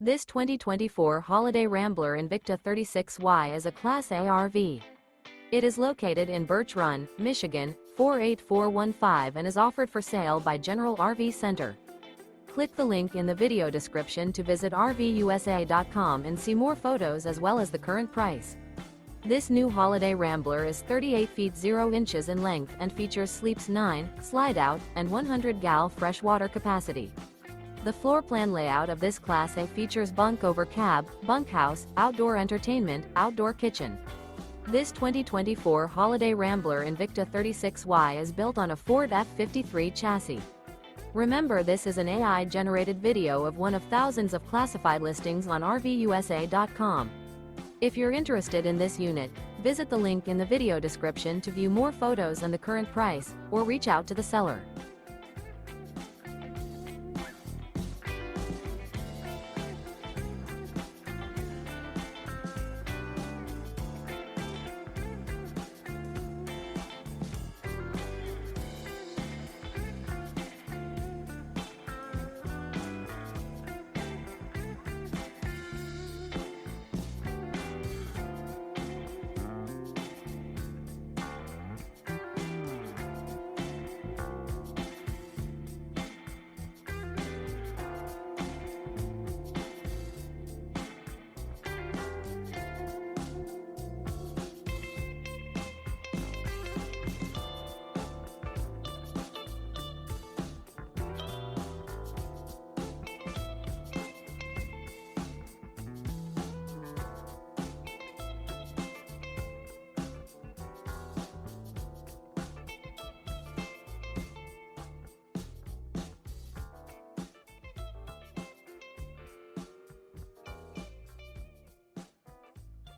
This 2024 Holiday Rambler Invicta 36Y is a Class A RV. It is located in Birch Run, Michigan, 48415 and is offered for sale by General RV Center. Click the link in the video description to visit RVUSA.com and see more photos as well as the current price. This new Holiday Rambler is 38 feet 0 inches in length and features sleeps 9, Slideout, and 100 gal freshwater capacity. The floor plan layout of this Class A features Bunk Over Cab, Bunkhouse, outdoor entertainment, outdoor kitchen. This 2024 Holiday Rambler Invicta 36Y is built on a Ford F-53 chassis. Remember, this is an AI-generated video of one of thousands of classified listings on RVUSA.com. If you're interested in this unit, visit the link in the video description to view more photos and the current price, or reach out to the seller.